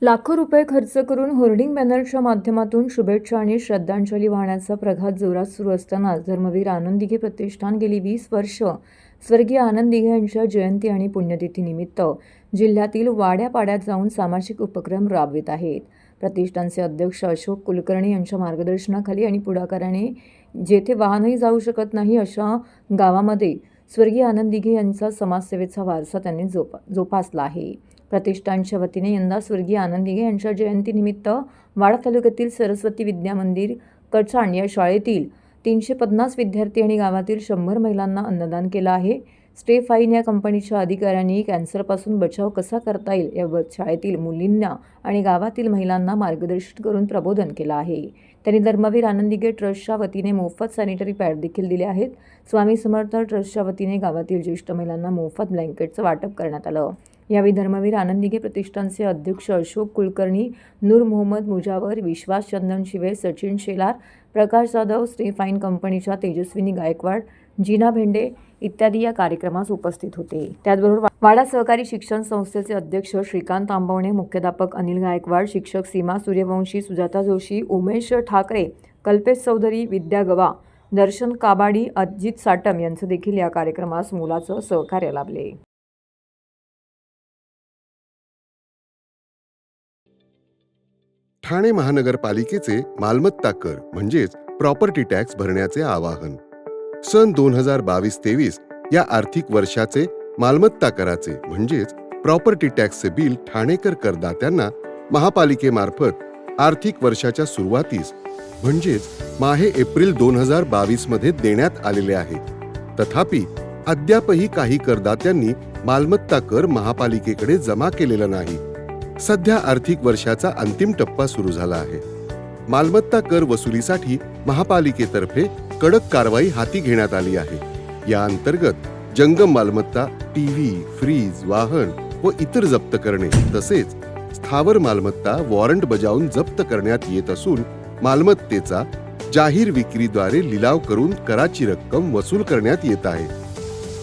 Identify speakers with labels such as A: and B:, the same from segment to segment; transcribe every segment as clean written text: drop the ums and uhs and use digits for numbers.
A: लाखो रुपये खर्च करून होर्डिंग बॅनरच्या माध्यमातून शुभेच्छा आणि श्रद्धांजली वाहण्याचा प्रघात जोरात सुरू असतानाच धर्मवीर आनंद दिघे प्रतिष्ठान गेली 20 वर्ष स्वर्गीय आनंद दिघे यांच्या जयंती आणि पुण्यतिथीनिमित्त जिल्ह्यातील वाड्यापाड्यात जाऊन सामाजिक उपक्रम राबवित आहेत. प्रतिष्ठानचे अध्यक्ष अशोक कुलकर्णी यांच्या मार्गदर्शनाखाली आणि पुढाकाराने जेथे वाहनही जाऊ शकत नाही अशा गावामध्ये स्वर्गीय आनंद दिघे यांचा समाजसेवेचा वारसा त्यांनी जोपासला आहे. प्रतिष्ठानच्या वतीने यंदा स्वर्गीय आनंद दिघे यांच्या जयंतीनिमित्त वाडा तालुक्यातील सरस्वती विद्या मंदिर कचाण या शाळेतील 350 विद्यार्थी आणि गावातील 100 महिलांना अन्नदान केलं आहे. स्टेफाइन या कंपनीच्या अधिकाऱ्यांनी कॅन्सरपासून बचाव कसा करता येईल याबाबत शाळेतील मुलींना आणि गावातील महिलांना मार्गदर्शन करून प्रबोधन केलं आहे. त्यांनी धर्मवीर आनंद दिघे ट्रस्टच्या वतीने मोफत सॅनिटरी पॅड देखील दिले आहेत. स्वामी समर्थ ट्रस्टच्या वतीने गावातील ज्येष्ठ महिलांना मोफत ब्लँकेटचं वाटप करण्यात आलं. यावेळी धर्मवीर आनंद दिघे प्रतिष्ठानचे अध्यक्ष अशोक कुलकर्णी, नूर मोहम्मद मुजावर, विश्वास चंदन शिवे, सचिन शेलार, प्रकाश जाधव, स्टेफाइन कंपनीच्या तेजस्विनी गायकवाड, जीना भेंडे इत्यादी या कार्यक्रमास उपस्थित होते. त्याचबरोबर वाडा सहकारी शिक्षण संस्थेचे अध्यक्ष श्रीकांत आंबवणे, मुख्याध्यापक अनिल गायकवाड, शिक्षक सीमा सूर्यवंशी, सुजाता जोशी, उमेश ठाकरे, कल्पेश चौधरी, विद्या गवा, दर्शन काबाडी, अजित साटम यांचं देखील या कार्यक्रमास मोलाचं सहकार्य लाभले.
B: ठाणे महानगरपालिकेचे मालमत्ता कर म्हणजेच प्रॉपर्टी टॅक्स भरण्याचे आवाहन. सन 2022-23 या आर्थिक वर्षाचे मालमत्ता कराचे म्हणजेच प्रॉपर्टी टॅक्सचे बिल ठाणेकर करदात्यांना महापालिकेमार्फत आर्थिक वर्षाच्या सुरुवातीस म्हणजेच माहे एप्रिल 2022 मध्ये देण्यात आलेले आहे. तथापि अद्यापही काही करदात्यांनी मालमत्ता कर महापालिकेकडे जमा केलेला नाही. सध्या आर्थिक वर्षाचा अंतिम टप्पा सुरू झाला आहे. मालमत्ता कर वसुलीसाठी महापालिकेतर्फे कडक कारवाई हाती घेण्यात आली आहे. या अंतर्गत जंगम मालमत्ता, टीव्ही, फ्रीज, वाहन व इतर जप्त करणे तसेच स्थावर मालमत्ता वॉरंट बजावून जप्त करण्यात येत असून मालमत्तेचा जाहीर विक्रीद्वारे लिलाव करून कराची रक्कम वसूल करण्यात येत आहे.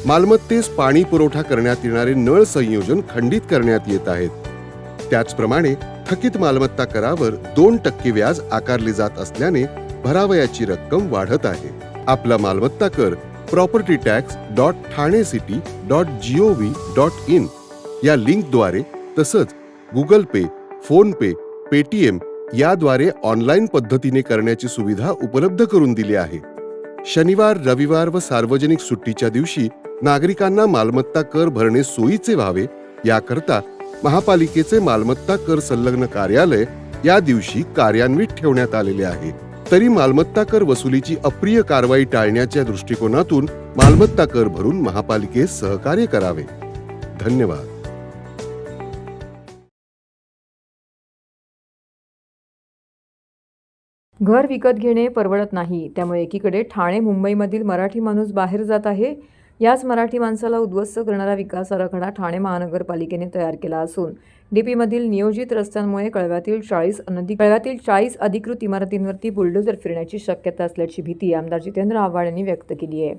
B: मालमत्तेस पाणी पुरवठा करण्यात येणारे नळ संयोजन खंडित करण्यात येत आहेत. त्याचप्रमाणे थकीत मालमत्ता करावर 2% व्याज आकारले जात असल्याने भरावयाची रक्कम वाढत आहे. आपला मालमत्ता कर propertytax.thanecity.gov.in या लिंकद्वारे तसंच गुगल पे, फोन पे, पेटीएम याद्वारे ऑनलाईन पद्धतीने करण्याची सुविधा उपलब्ध करून दिली आहे. शनिवार, रविवार व सार्वजनिक सुट्टीच्या दिवशी नागरिकांना मालमत्ता कर भरणे सोयीचे व्हावे याकरता महापालिकेचे मालमत्ता कर संलग्न कार्यालय या दिवशी कार्यान्वित ठेवण्यात आलेले आहे. तरी मालमत्ता कर वसुलीची अप्रिय कारवाई टाळण्याच्या दृष्टिकोनातून मालमत्ता कर भरून महापालिकेस सहकार्य करावे. धन्यवाद.
A: घर विकत घेणे परवडत नाही, त्यामुळे एकीकडे ठाणे मुंबईमधील मराठी माणूस बाहेर जात आहे. याच मराठी माणसाला उद्ध्वस्त करणारा विकास आराखडा ठाणे महानगरपालिकेने तयार केला असून डीपीमधील नियोजित रस्त्यांमुळे कळव्यातील 40 अधिकृत इमारतींवरती बुलडोझर फिरण्याची शक्यता असल्याची भीती आमदार जितेंद्र आव्हाड यांनी व्यक्त केली आहे.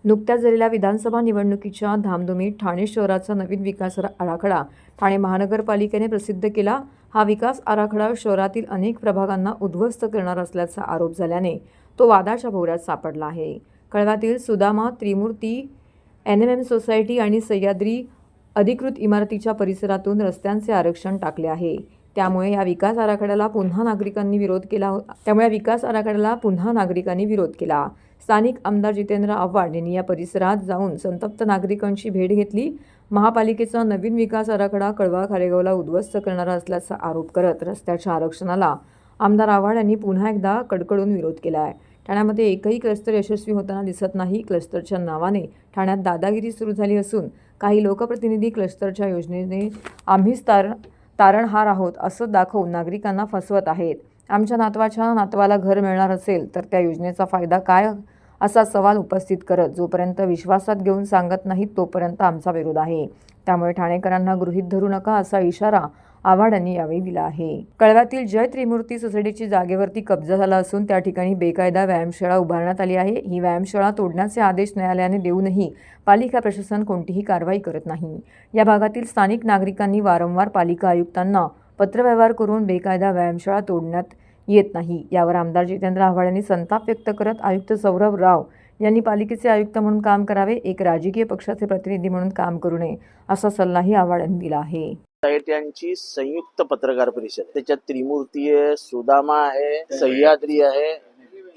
A: नुकत्याच झालेल्या विधानसभा निवडणुकीच्या धामधुमीत ठाणे शहराचा नवीन विकास आराखडा ठाणे महानगरपालिकेने प्रसिद्ध केला. हा विकास आराखडा शहरातील अनेक प्रभागांना उद्ध्वस्त करणार असल्याचा आरोप झाल्याने तो वादाच्या भोवऱ्यात सापडला आहे. कळव्यातील सुदामा, त्रिमूर्ती, NMM सोसायटी आणि सह्याद्री अधिकृत इमारतीच्या परिसरातून रस्त्यांचे आरक्षण टाकले आहे. त्यामुळे या विकास आराखड्याला पुन्हा नागरिकांनी विरोध केला. स्थानिक आमदार जितेंद्र आव्हाड यांनी या परिसरात जाऊन संतप्त नागरिकांची भेट घेतली. महापालिकेचा नवीन विकास आराखडा कळवा खारेगावला उद्ध्वस्त करणारा असल्याचा आरोप करत रस्त्याच्या आरक्षणाला आमदार आव्हाड यांनी पुन्हा एकदा कडकडून विरोध केला आहे. ठाण्यामध्ये एकही क्लस्टर यशस्वी होताना दिसत नाही. क्लस्टरच्या नावाने ठाण्यात दादागिरी सुरू झाली असून काही लोकप्रतिनिधी क्लस्टरच्या योजनेने आम्हीच तारणहार आहोत असं दाखवून नागरिकांना फसवत आहेत. आमच्या नातवाला घर मिळणार असेल तर त्या योजनेचा फायदा काय असा सवाल उपस्थित करत जोपर्यंत विश्वासात घेऊन सांगत नाहीत तोपर्यंत आमचा विरोध आहे. त्यामुळे ठाणेकरांना गृहीत धरू नका असा इशारा आव्हाड यांनी यावेळी दिला आहे. कळव्यातील जय त्रिमूर्ती सोसायटीची जागेवरती कब्जा झाला असून त्या ठिकाणी बेकायदा व्यायामशाळा उभारण्यात आली आहे. ही व्यायामशाळा तोडण्याचे आदेश न्यायालयाने देऊनही पालिका प्रशासन कोणतीही कारवाई करत नाही. या भागातील स्थानिक नागरिकांनी वारंवार पालिका आयुक्तांना पत्रव्यवहार करून बेकायदा व्यायामशाळा तोडण्यात येत नाही. यावर आमदार जितेंद्र आव्हाड यांनी संताप व्यक्त करत आयुक्त सौरभ राव यांनी पालिकेचे आयुक्त म्हणून काम करावे, एक राजकीय पक्षाचे प्रतिनिधी म्हणून काम करू नये असा सल्लाही आव्हाड यांनी दिला आहे.
C: सोसायट्यांची संयुक्त पत्रकार परिषद, त्याच्यात त्रिमूर्ती आहे, सुदामा आहे, सह्याद्री आहे,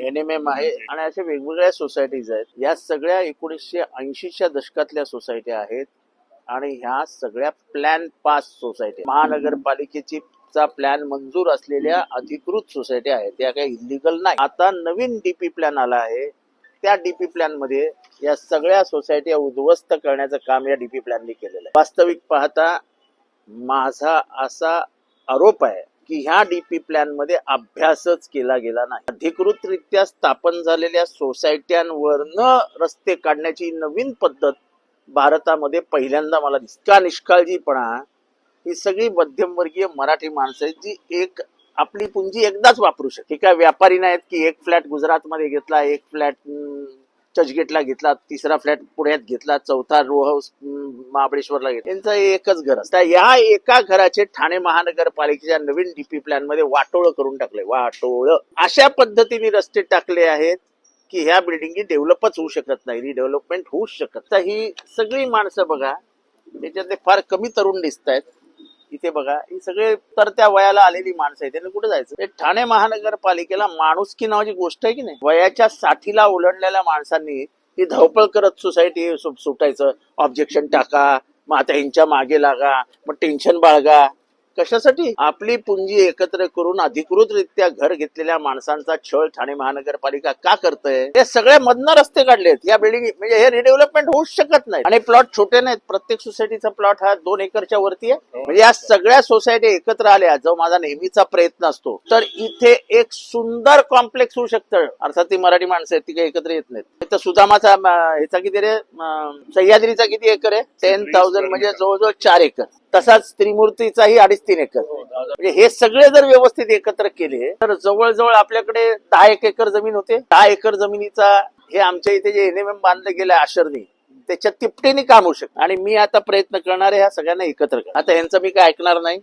C: NMM आहे आणि अशा वेगवेगळ्या सोसायटीज आहेत. या सगळ्या 1980च्या दशकातल्या सोसायट्या आहेत आणि ह्या सगळ्या प्लॅन पास सोसायटी, महानगरपालिकेची चा प्लॅन मंजूर असलेल्या अधिकृत सोसायट्या आहेत. त्या काही इलिगल नाही. आता नवीन DP प्लॅन आला आहे. त्या DP प्लॅन मध्ये या सगळ्या सोसायट्या उद्ध्वस्त करण्याचं काम या DP प्लॅनने केलेलं आहे. वास्तविक पाहता माझा असा आरोप आहे की ह्या DP प्लॅन मध्ये अभ्यासच केला गेला नाही. अधिकृतरित्या स्थापन झालेल्या सोसायट्यांवरनं रस्ते काढण्याची नवीन पद्धत भारतामध्ये पहिल्यांदा मला दिसते. का निष्काळजीपणा, ही सगळी मध्यमवर्गीय मराठी माणसं आहेत जी एक आपली पुंजी एकदाच वापरू शकते. काय व्यापारी नाहीत की एक फ्लॅट गुजरातमध्ये घेतला, एक फ्लॅट चर्चगेटला घेतला, तिसरा फ्लॅट पुण्यात घेतला, चौथा रो हाऊस महाबळेश्वरला घेतला. यांचं एकच घर असतं. या एका घराचे ठाणे महानगरपालिकेच्या नवीन DP प्लॅन मध्ये वाटोळ करून टाकले. वाटोळ अशा पद्धतीने रस्ते टाकले आहेत की ह्या बिल्डिंगी डेव्हलपच होऊ शकत नाही, रिडेव्हलपमेंट होऊ शकत. तर ही सगळी माणसं बघा, त्याच्यातले फार कमी तरुण दिसत आहेत. इथे बघा, ही सगळे तर त्या वयाला आलेली माणसं आहेत. त्यांनी कुठे जायचं? हे ठाणे महानगरपालिकेला माणुसकी नावाची गोष्ट आहे की नाही? वयाच्या 60ला ओलांडलेल्या माणसांनी ही धावपळ करत सोसायटी सुटायचं, ऑब्जेक्शन टाका, मग आता यांच्या मागे लागा, मग टेन्शन बाळगा. कशासाठी? आपली पुंजी एकत्र करून अधिकृतरित्या घर घेतलेल्या माणसांचा छळ ठाणे महानगरपालिका का करतंय? हे सगळ्या मधनं रस्ते काढलेत. या बिल्डिंग म्हणजे हे रिडेव्हलपमेंट होऊ शकत नाही. आणि प्लॉट छोटे नाहीत. प्रत्येक सोसायटीचा प्लॉट हा 2 एकरच्या वरती आहे. म्हणजे या सगळ्या सोसायटी एकत्र आल्या, जो माझा नेहमीचा प्रयत्न असतो, तर इथे एक सुंदर कॉम्प्लेक्स होऊ शकतं. अर्थात ती मराठी माणसं आहेत, ती काही एकत्र येत नाहीत. तर सुदामाचा ह्याचा किती रे, सह्याद्रीचा किती एकर आहे? 10,000 म्हणजे जवळजवळ 4 एकर. तसाच त्रिमूर्तीचाही 2.5-3 एकर. म्हणजे हे सगळे जर व्यवस्थित एकत्र केले तर जवळजवळ आपल्याकडे 10 एकर जमीन होते. 10 एकर जमिनीचा हे आमच्या इथे जे NMM बांधलं गेलं आशरनी, त्याच्या तिपटीने काम होऊ शकतं. आणि मी आता प्रयत्न करणार आहे ह्या सगळ्यांना एकत्र करा. आता यांचं मी काय ऐकणार नाही.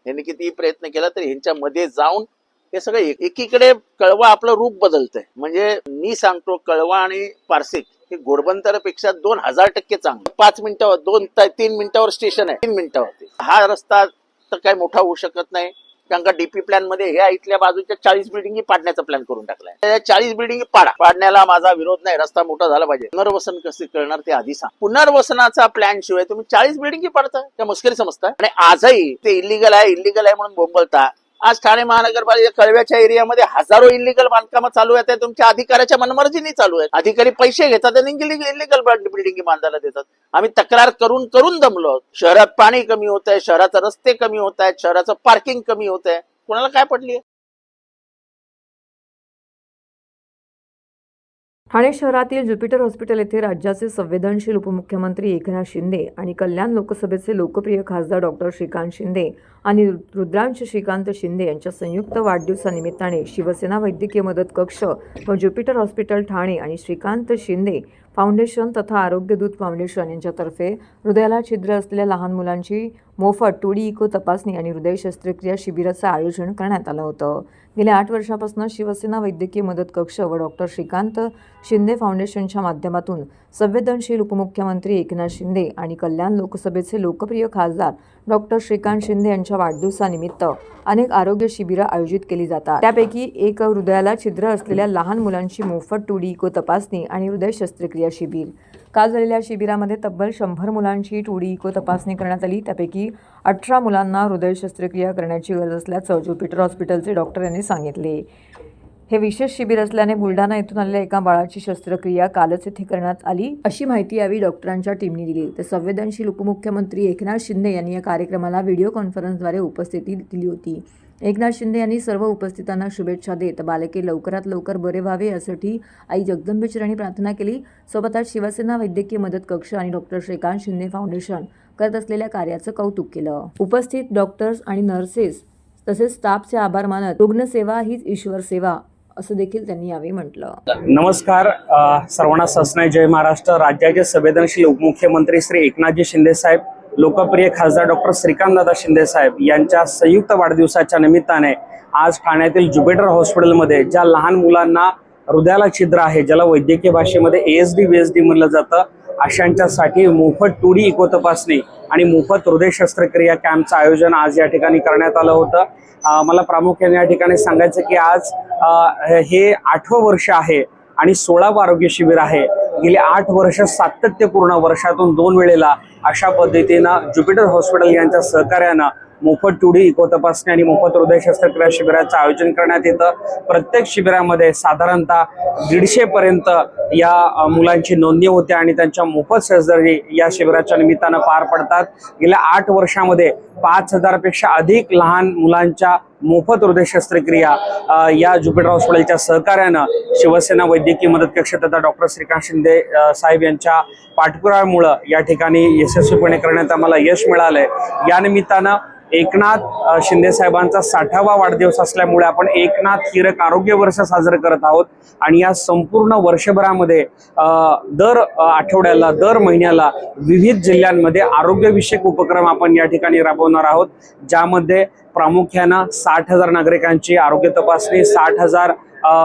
C: यांनी कितीही प्रयत्न केला तरी ह्यांच्या मध्ये जाऊन हे सगळं एकीकडे कळवा आपलं रूप बदलतंय. म्हणजे मी सांगतो, कळवा आणि पारसिक हे घोडबंदरपेक्षा 2000% चांगलं. 5 मिनिटावर 2-3 मिनिटावर स्टेशन आहे. 3 मिनिटावरती हा रस्ता तर काय मोठा होऊ शकत नाही. कारण का DP प्लॅन मध्ये ह्या इथल्या बाजूच्या 40 बिल्डिंगी पाडण्याचा प्लॅन करून टाकलाय. त्या 40 बिल्डिंगी पाडण्याला माझा विरोध नाही. रस्ता मोठा झाला पाहिजे. पुनर्वसन कसे करणार ते आधी सांग. पुनर्वसनाचा प्लॅन शिवाय तुम्ही 40 बिल्डिंगी पाडता, त्या मुश्किल समजता. आणि आजही ते इलिगल आहे म्हणून बोंबलता. आज ठाणे महानगरपालिका कळव्याच्या एरियामध्ये हजारो इलिगल बांधकामं चालू आहेत. तुमच्या अधिकाऱ्याच्या मनमर्जीने चालू आहेत. अधिकारी पैसे घेतात आणि इलिगल बिल्डिंगी बांधायला देतात. आम्ही तक्रार करून दमलो. शहरात पाणी कमी होत आहे, शहराचे रस्ते कमी होत आहेत, शहराचं पार्किंग कमी होत आहे. कोणाला काय पडली?
A: ठाणे शहरातील ज्युपिटर हॉस्पिटल येथे राज्याचे संवेदनशील उपमुख्यमंत्री एकनाथ शिंदे आणि कल्याण लोकसभेचे लोकप्रिय खासदार डॉक्टर श्रीकांत शिंदे आणि रुद्रांश श्रीकांत शिंदे यांच्या संयुक्त वाढदिवसानिमित्ताने शिवसेना वैद्यकीय मदत कक्ष व ज्युपिटर हॉस्पिटल ठाणे आणि श्रीकांत शिंदे फाउंडेशन तथा आरोग्यदूत फाउंडेशन यांच्यातर्फे हृदयाला छिद्र असलेल्या लहान मुलांची मोफत 2D इको तपासणी आणि हृदय शस्त्रक्रिया शिबिराचं आयोजन करण्यात आलं होतं. गेल्या 8 वर्षापासून शिवसेना वैद्यकीय मदत कक्ष व डॉक्टर श्रीकांत शिंदे फाउंडेशनच्या माध्यमातून संवेदनशील उपमुख्यमंत्री एकनाथ शिंदे आणि कल्याण लोकसभेचे लोकप्रिय खासदार डॉक्टर श्रीकांत शिंदे यांच्या वाढदिवसानिमित्त अनेक आरोग्य शिबिरं आयोजित केली जातात. त्यापैकी एक हृदयाला छिद्र असलेल्या लहान मुलांची मोफत 2D इको तपासणी आणि हृदय शस्त्रक्रिया शिबिर. काल झालेल्या शिबिरामध्ये तब्बल 100 मुलांची 2D इको तपासणी करण्यात आली. त्यापैकी 18 मुलांना हृदय शस्त्रक्रिया करण्याची गरज असल्याचं ज्युपिटर हॉस्पिटलचे डॉक्टर यांनी सांगितले. हे विशेष शिबिर असल्याने बुलढाणा येथून आलेल्या एका बाळाची शस्त्रक्रिया कालच येथे करण्यात आली, अशी माहिती यावेळी डॉक्टरांच्या टीमने दिली. तर संवेदनशील उपमुख्यमंत्री एकनाथ शिंदे यांनी या कार्यक्रमाला व्हिडिओ कॉन्फरन्सद्वारे उपस्थिती दिली होती. एकनाथ शिंदे यांनी सर्व उपस्थितांना शुभेच्छा देत बालके लवकरात लवकर बरे व्हावे यासाठी आई जगदंबेचरणी प्रार्थना केली. सोबतच शिवसेना वैद्यकीय मदत कक्ष आणि डॉक्टर श्रीकांत शिंदे फाउंडेशन करत असलेल्या कार्याचं कौतुक केलं. उपस्थित डॉक्टर्स आणि नर्सेस तसेच स्टाफचे आभार मानत रुग्णसेवा हीच ईश्वर सेवा असं देखील त्यांनी यावेळी म्हटलं.
D: नमस्कार सर्वांना सस्नाय जय महाराष्ट्र. राज्याचे संवेदनशील उपमुख्यमंत्री श्री एकनाथजी शिंदे साहेब लोकप्रिय खासदार डॉक्टर श्रीकांतदादा शिंदे साहेब यांच्या संयुक्त वाढदिवसाच्या निमित्ताने आज ठाण्यातील ज्युपिटर हॉस्पिटलमध्ये ज्या लहान मुलांना हृदयाला छिद्र आहे, ज्याला वैद्यकीय भाषेमध्ये ASD VSD म्हणलं जातं, अशांच्यासाठी मोफत 2D इको तपासणी आणि मोफत हृदय शस्त्रक्रिया कॅम्पचं आयोजन आज या ठिकाणी करण्यात आलं होतं। मला प्रामुख्याने या ठिकाणी सांगायचं की आज हे 8वं वर्ष आहे आणि 16वं आरोग्य शिबिर आहे। गेली 8 वर्ष सातत्यपूर्ण वर्षातून 2 वेळेला अशा पद्धतीनं ज्युपिटर हॉस्पिटल यांच्या सहकार्यानं मोफत 2D इको तपासणी आणि मोफत हृदय शस्त्रक्रिया शिबिराचं आयोजन करण्यात येतं। प्रत्येक शिबिरामध्ये साधारणतः 150 पर्यंत या मुलांची नोंदणी होते आणि त्यांच्या मोफत सर्जरी या शिबिराच्या निमित्तानं पार पडतात। गेल्या 8 वर्षामध्ये 5000 पेक्षा अधिक लहान मुलांच्या मोफत हृदय शस्त्रक्रिया या ज्युपिटर हॉस्पिटलच्या सहकार्यानं शिवसेना वैद्यकीय मदत कक्ष तथा डॉक्टर श्रीकांत शिंदे साहेब यांच्या पाठपुराव्यामुळं या ठिकाणी यशस्वीपणे करण्यात आम्हाला यश मिळालंय। या निमित्तानं एकनाथ शिंदे साहेबांचा 60वा वाढदिवस असल्यामुळे आपण एकनाथ हीरक आरोग्य वर्ष साजरं करत आहोत आणि या संपूर्ण वर्षभरामध्ये दर आठवड्याला दर महिन्याला विविध जिल्ह्यांमध्ये आरोग्यविषयक उपक्रम आपण या ठिकाणी राबवणार आहोत, ज्यामध्ये प्रामुख्यानं 60,000 नागरिकांची आरोग्य तपासणी, 60,000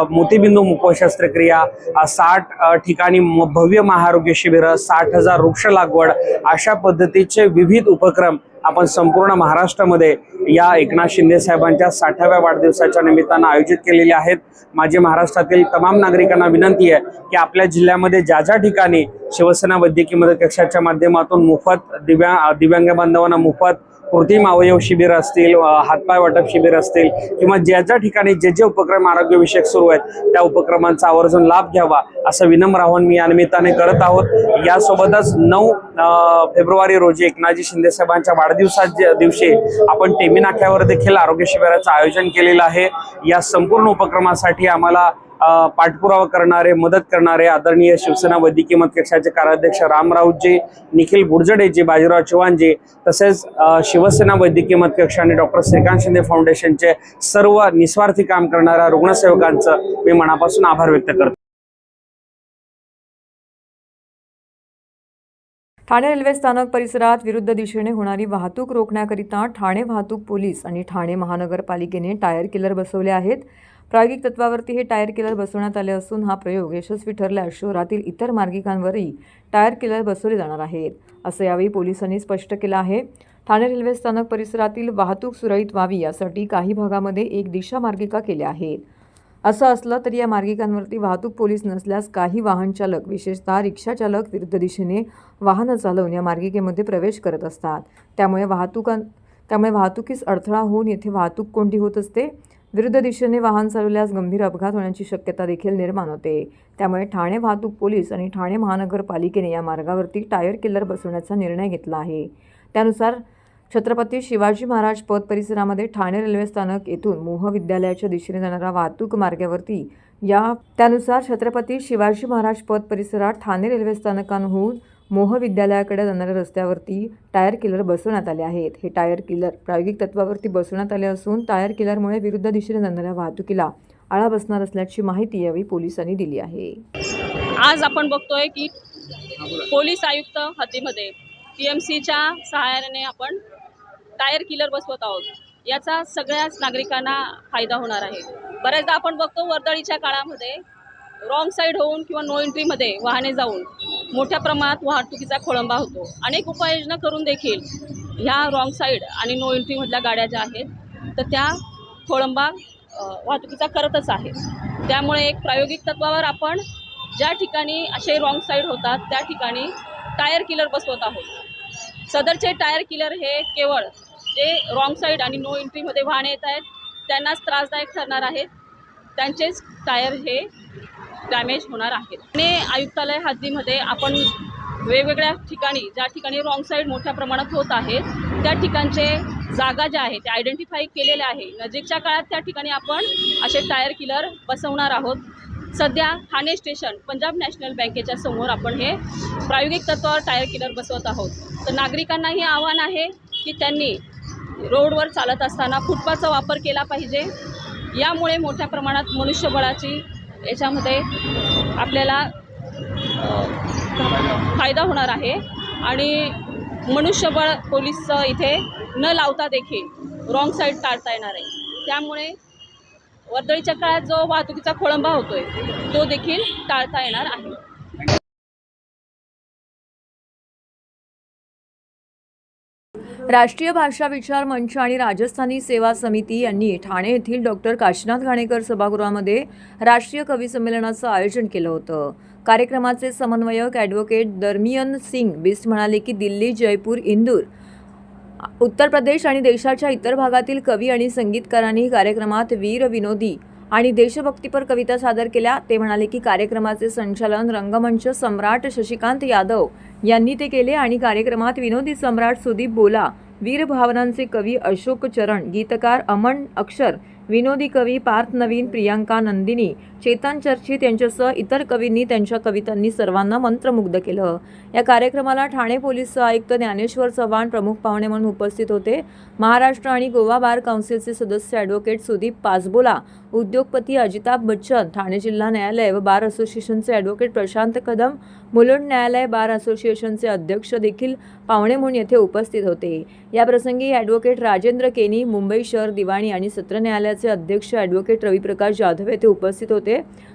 D: मोतीबिंदू मुख शस्त्रक्रिया, 60 ठिकाणी भव्य महाआरोग्य शिबिरं, 60,000 वृक्ष लागवड, अशा पद्धतीचे विविध उपक्रम आपण संपूर्ण महाराष्ट्रामध्ये या एकनाथ शिंदे साहेबांच्या 60व्या वाढदिवसाच्या निमित्तानं आयोजित केलेले आहेत। माझी महाराष्ट्रातील तमाम नागरिकांना विनंती आहे की आपल्या जिल्ह्यामध्ये ज्या ज्या ठिकाणी शिवसेना वैद्यकीय मदत कक्षाच्या माध्यमातून मोफत दिव्यांग बांधवांना मोफत कृत्रिम अवयव शिबिर असतील, हातपाय वाटप शिबिर असतील किंवा ज्या ज्या ठिकाणी जे उपक्रम आरोग्यविषयक सुरू आहेत त्या उपक्रमांचा आवर्जून लाभ घ्यावा असं विनम्र आवाहन मी या निमित्ताने करत आहोत। यासोबतच 9 फेब्रुवारी रोजी एकनाथजी शिंदे साहेबांच्या वाढदिवसाच्या दिवशी आपण टेमी नाक्यावर देखील आरोग्य शिबिराचं आयोजन केलेलं आहे। या संपूर्ण उपक्रमासाठी आम्हाला पाठपुरावा करणारे, मदत करणारे आदरणीय शिवसेना वैद्यकीय मदत कक्षाचे कार्याध्यक्ष रामरावजी, निखिल बुर्जडेजी, बाजीराव चव्हाणजी, तसेच शिवसेना वैद्यकीय मदत कक्ष आणि डॉक्टर श्रीकांत शिंदे फाउंडेशनचे सर्व निस्वार्थी काम करणाऱ्या रुग्णसेवकांचं मी मनापासून आभार व्यक्त करतो।
A: ठाणे रेल्वे स्थानक परिसरात विरुद्ध दिशेने होणारी वाहतूक रोखण्याकरिता ठाणे वाहतूक पोलीस आणि ठाणे महानगरपालिकेने टायर किलर बसवले आहेत। प्रायोगिक तत्वावरती हे टायर किलर बसवण्यात आले असून हा प्रयोग यशस्वी ठरल्यास शहरातील इतर मार्गिकांवरही टायर किलर बसवले जाणार आहेत, असं यावेळी पोलिसांनी स्पष्ट केलं आहे। ठाणे रेल्वे स्थानक परिसरातील वाहतूक सुरळीत व्हावी यासाठी काही भागामध्ये एक दिशा मार्गिका केल्या आहेत। असं असलं तरी या मार्गिकांवरती वाहतूक पोलीस नसल्यास काही वाहन चालक, विशेषतः रिक्षा चालक विरुद्ध दिशेने वाहनं चालवून या मार्गिकेमध्ये प्रवेश करत असतात। त्यामुळे वाहतुकीस अडथळा होऊन येथे वाहतूक कोंडी होत असते। विरुद्ध दिशेने वाहन चालवल्यास गंभीर अपघात होण्याची शक्यता देखील निर्माण होते। त्यामुळे ठाणे वाहतूक पोलीस आणि ठाणे महानगरपालिकेने या मार्गावरती टायर किलर बसवण्याचा निर्णय घेतला आहे। त्यानुसार छत्रपती शिवाजी महाराज पथ परिसरामध्ये ठाणे रेल्वे स्थानक येथून मोह विद्यालयाच्या दिशेने जाणाऱ्या वाहतूक मार्गावरती त्यानुसार छत्रपती शिवाजी महाराज पथ परिसरात ठाणे रेल्वे स्थानकांहून मोह विद्यालयाकडे जाणाऱ्या रस्त्यावरती टायर किलर बसवण्यात आले आहेत। हे टायर किलर प्रायोगिक तत्वावरती बसवण्यात आले असून टायर किलरमुळे विरुद्ध दिशेने जाणाऱ्या वाहतुकीला आळा बसणार असल्याची माहिती यावेळी पोलिसांनी दिली आहे।
E: आज आपण बघतोय की पोलीस आयुक्त हद्दीमध्ये PMCच्या सहाय्याने आपण टायर किलर बसवत आहोत। याचा सगळ्याच नागरिकांना फायदा होणार आहे। बऱ्याचदा आपण बघतो वर्दळीच्या काळामध्ये रॉंग साईड होऊन किंवा नो एंट्रीमध्ये वाहने जाऊन मोठ्या प्रमाणात वाहतुकीचा खोळंबा होतो। अनेक उपाययोजना करून देखील ह्या रॉंग साईड आणि नो एंट्रीमधल्या गाड्या ज्या आहेत तर त्या खोळंबा वाहतुकीचा करतच आहेत। त्यामुळे एक प्रायोगिक तत्वावर आपण ज्या ठिकाणी असे रॉंग साईड होतात त्या ठिकाणी टायर किलर बसवत आहोत। सदरचे टायर किलर हे केवळ जे रॉंग साईड आणि नो एंट्रीमध्ये वाहने येत आहेत त्यांनाच त्रासदायक ठरणार आहेत, त्यांचेच टायर हे डॅमेज होणार आहेत। आणि आयुक्तालय हद्दीमध्ये आपण वेगवेगळ्या ठिकाणी ज्या ठिकाणी रॉंग साईड मोठ्या प्रमाणात होत आहेत त्या ठिकाणचे जागा ज्या आहेत त्या आयडेंटिफाय केलेल्या आहे। नजीकच्या काळात त्या ठिकाणी आपण असे टायर किलर बसवणार आहोत। सध्या ठाणे स्टेशन पंजाब नॅशनल बँकेच्या समोर आपण हे प्रायोगिक तत्वावर टायर किलर बसवत आहोत। तर नागरिकांनाही आव्हान आहे की त्यांनी रोडवर चालत असताना फुटपाथचा वापर केला पाहिजे। यामुळे मोठ्या प्रमाणात मनुष्यबळाची याच्यामध्ये आपल्याला फायदा होणार आहे आणि मनुष्यबळ पोलीस इथे न लावता देखील रॉंग साईड टाळता येणार आहे. त्यामुळे वर्दळीच्या काळात जो वाहतुकीचा खोळंबा होतोय तो देखील टाळता येणार आहे.
A: राष्ट्रीय भाषा विचार मंच आणि राजस्थानी सेवा समिती यांनी ठाणे येथील डॉक्टर काशीनाथ घाणेकर सभागृहामध्ये राष्ट्रीय कवी संमेलनाचं आयोजन केलं होतं. कार्यक्रमाचे समन्वयक ॲडव्होकेट दरमियन सिंग बिस्ट म्हणाले की दिल्ली, जयपूर, इंदूर, उत्तर प्रदेश आणि देशाच्या इतर भागातील कवी आणि संगीतकारांनी कार्यक्रमात वीर, विनोदी आणि देशभक्तीपर कविता सादर केल्या. ते म्हणाले की कार्यक्रमाचे संचालन रंगमंच सम्राट शशिकांत यादव यांनी ते केले आणि कार्यक्रमात विनोदी सम्राट सुदीप बोला, वीर भावनांचे कवी अशोक चरण, गीतकार अमन अक्षर, विनोदी कवी पार्थ नवीन, प्रियांका नंदिनी, चेतन चर्चित यांच्यासह इतर कवींनी त्यांच्या कवितांनी सर्वांना मंत्रमुग्ध केलं. या कार्यक्रमाला ठाणे पोलीस आयुक्त ज्ञानेश्वर चव्हाण प्रमुख पाहुणे म्हणून उपस्थित होते. महाराष्ट्र आणि गोवा बार काउन्सिलचे सदस्य ॲडव्होकेट सुदीप पासबोला, उद्योगपती अजिताभ बच्चन, ठाणे जिल्हा न्यायालय व बार असोसिएशनचे ॲडव्होकेट प्रशांत कदम, मुलुंड न्यायालय बार असोसिएशनचे अध्यक्ष देखील पाहुणे म्हणून येथे उपस्थित होते. याप्रसंगी ॲडव्होकेट राजेंद्र केनी, मुंबई शहर दिवाणी आणि सत्र न्यायालयाचे अध्यक्ष ॲडव्होकेट रविप्रकाश जाधव येथे उपस्थित होते.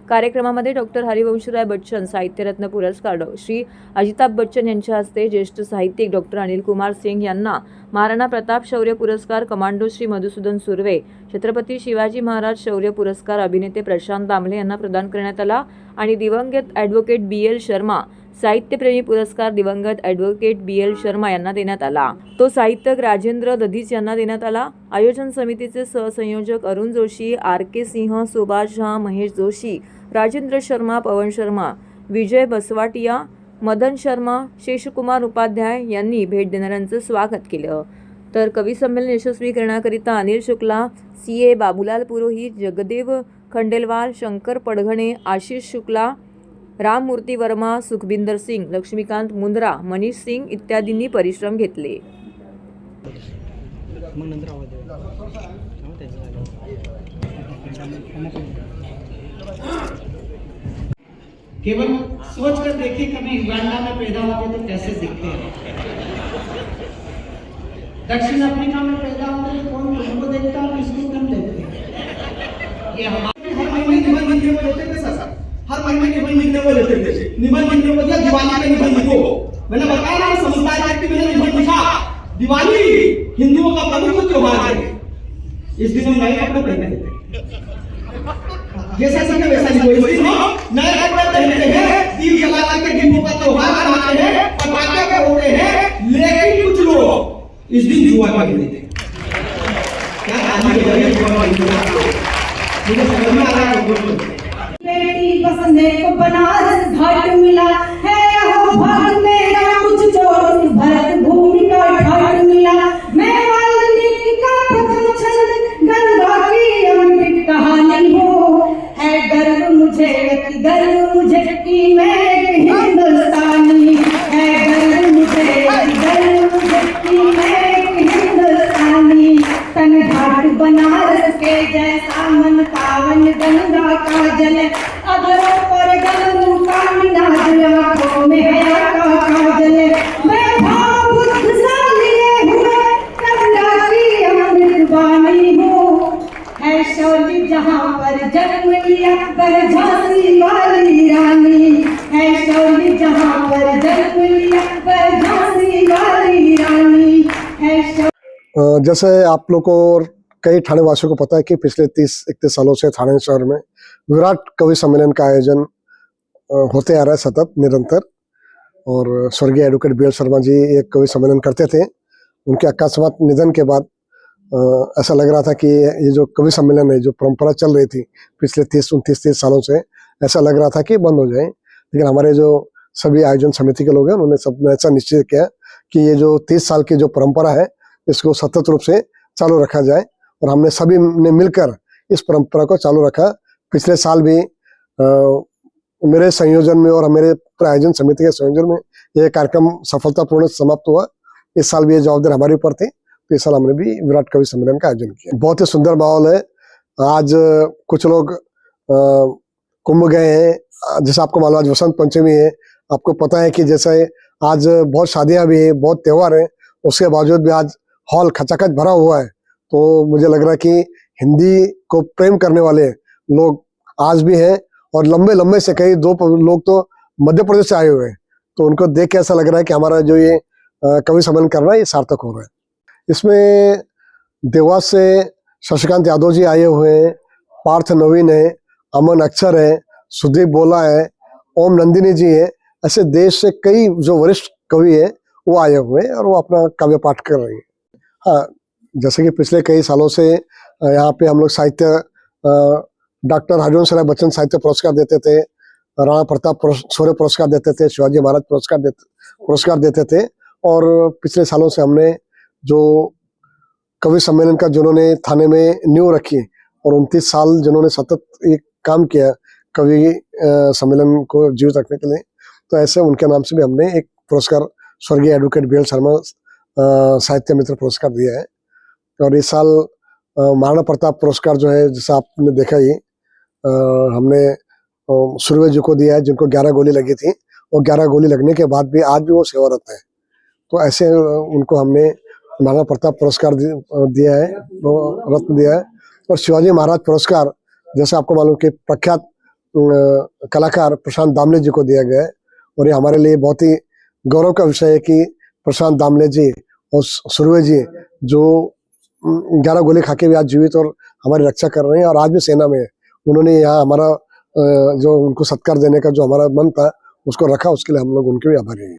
A: कार्यक्रमामध्ये डॉक्टर हरिवंशराय बच्चन साहित्यरत्न पुरस्कार श्री अजिताभ बच्चन यांच्या हस्ते, ज्येष्ठ साहित्यिक डॉक्टर अनिल कुमार सिंग यांना महाराणा प्रताप शौर्य पुरस्कार, कमांडो श्री मधुसूदन सुर्वे, छत्रपती शिवाजी महाराज शौर्य पुरस्कार अभिनेते प्रशांत दामले यांना प्रदान करण्यात आला आणि दिवंगत ॲडव्होकेट BL शर्मा साहित्यप्रेमी पुरस्कार दिवंगत ॲडव्होकेट BL शर्मा यांना देण्यात आला. तो साहित्यक राजेंद्र दधीच यांना देण्यात आला. आयोजन समितीचे सहसंयोजक अरुण जोशी, RK सिंह, सुभाष झा, महेश जोशी, राजेंद्र शर्मा, पवन शर्मा, विजय बसवाटिया, मदन शर्मा, शेषकुमार उपाध्याय यांनी भेट देणाऱ्यांचं स्वागत केलं. तर कवी संमेलन यशस्वी करण्याकरिता अनिल शुक्ला, CA बाबूलाल पुरोहित, जगदेव खंडेलवाल, शंकर पडघणे, आशिष शुक्ला, राममूर्ती वर्मा, सुखबिंदर सिंग, लक्ष्मीकांत मुंद्रा, मनीष सिंग इत्यादींनी परिश्रम घेतले.
F: केवल सोच कर देखिए कभी युगांडा में पैदा होते तो कैसे दिखते हैं, दक्षिण अफ्रीका में पैदा होते तो कौन तुमको देखता और किसको कम देखते हैं। ये हमारे हर महीने निबंध लिखने को लेते थे सर, हर महीने निबंध लिखने को लेते थे, निबंध लिखने को दिया, दिवाली पे निबंध लिखो। मैंने बताया ना, समझदार व्यक्ति मैंने निबंध लिखा। दिवाली हिंदुओं का पवित्र त्योहार है, इस दिन हम नए कपड़े पहनते हैं, जैसा सीखे वैसा लिखो। इस दिन हम नए कपड़े पहनते हैं, दीप जला करके हिंदुओं का त्योहार मनाते हैं, पटाखे फोड़ते हैं, लेकिन कुछ लोग इस दिन जुआ खेलते हैं। क्या गाली के जरिए जुआ खेलते हैं, मुझे समझ में आ रहा है।
G: बेटी बसने को बनारस घाट मिला है, हो भाग मेरा कुछ चोर भरत भूमि का घाट मिला। मैं वाल्मीकि का प्रथम छंद गंगा की अमृत कहानी हूँ, है गर्व मुझे अति गर्व मुझे कि मैं एक हिंदुस्तानी, है गर्व मुझे अति गर्व मुझे कि मैं एक हिंदुस्तानी। तन घाट बनारस के जैसा मन पावन गंगा का जल, अधरों पर गलू का मिनाज, आंखों में हया का काजल। मैं भाव बुद्ध सा लिए हुए गंगा की अमृत वाणी हूँ, है शौर्य जहाँ पर जन्म लिया वह झांसी वाली रानी, है शौर्य जहाँ पर जन्म लिया वह झांसी वाली रानी, है शौर्य।
H: जैसे आप लोग को और कई ठाणे वासियों को पता है कि पिछले 30-31 सालों से ठाणे शहर में विराट कवि सम्मेलन का आयोजन होते आ रहा है सतत निरंतर। और स्वर्गीय एडवोकेट BL शर्मा जी एक कवि सम्मेलन करते थे, उनके अकस्मात निधन के बाद ऐसा लग रहा था कि ये जो कवि सम्मेलन है, जो परंपरा चल रही थी पिछले 30 सालों से, ऐसा लग रहा था कि बंद हो जाए। लेकिन हमारे जो सभी आयोजन समिति के लोग हैं, उन्होंने सबने ऐसा निश्चय किया कि ये जो 30 साल की जो परंपरा है, इसको सतत रूप से चालू रखा जाए। और हमने सभी ने मिलकर इस परंपरा को चालू रखा। पिछले साल भी मेरे संयोजन में और मेरे आयोजन समिति के संयोजन में यह कार्यक्रम सफलतापूर्ण समाप्त हुआ। इस साल भी ये जवाबदारी हमारे ऊपर थी, तो इस साल हमने भी विराट कवि सम्मेलन का आयोजन किया। बहुत ही सुंदर माहौल है। आज कुछ लोग कुंभ गए हैं, जैसे आपको मालूम आज वसंत पंचमी है। आपको पता है कि जैसे आज बहुत शादियां भी है, बहुत त्यौहार है, उसके बावजूद भी आज हॉल खचाखच भरा हुआ है। तो मुझे लग रहा है कि हिंदी को प्रेम करने वाले लोग आज भी हैं, और लंबे लंबे से कई दो लोग तो मध्य प्रदेश से आए हुए हैं। तो उनको देख के ऐसा लग रहा है कि हमारा जो ये कवि सम्मेलन कर रहा है ये सार्थक हो रहा है। इसमें देवास से शशिकांत यादव जी आए हुए हैं, पार्थ नवीन है, अमन अक्षर है, सुदीप बोला है, ओम नंदिनी जी है। ऐसे देश से कई जो वरिष्ठ कवि है वो आए हुए हैं और वो अपना काव्य पाठ कर रहे हैं। हाँ, जैसे कि पिछले कई सालों से यहाँ पे हम लोग साहित्य डॉक्टर हरिवंश राय बच्चन साहित्य पुरस्कार देते थे, राणा प्रताप शौर्य पुरस्कार देते थे, शिवाजी महाराज पुरस्कार देते थे। और पिछले सालों से हमने जो कवि सम्मेलन का जिन्होंने थाने में नींव रखी और 29 साल जिन्होंने सतत एक काम किया कवि सम्मेलन को जीवित रखने के लिए, तो ऐसे उनके नाम से भी हमने एक पुरस्कार स्वर्गीय एडवोकेट BL शर्मा साहित्य मित्र पुरस्कार दिया है। और इस साल महाराणा प्रताप पुरस्कार जो है, जैसा आपने देखा ही, हमने सुरवे जी को दिया है, जिनको 11 गोली लगी थी, और 11 गोली लगने के बाद भी आज भी वो सेवारत है। तो ऐसे उनको हमने महाराणा प्रताप पुरस्कार दिया है, रत्न दिया है। और शिवाजी महाराज पुरस्कार जैसे आपको मालूम कि प्रख्यात कलाकार प्रशांत दामले जी को दिया गया है। और ये हमारे लिए बहुत ही गौरव का विषय है कि प्रशांत दामले जी और सुरवे जी जो 11 गोली खा के भी आज जीवित और हमारी रक्षा कर रहे हैं और आज भी सेना में है। उन्होंने यहाँ हमारा जो उनको सत्कार देने का जो हमारा मन था उसको रखा, उसके लिए हम लोग उनके भी आभारी हैं।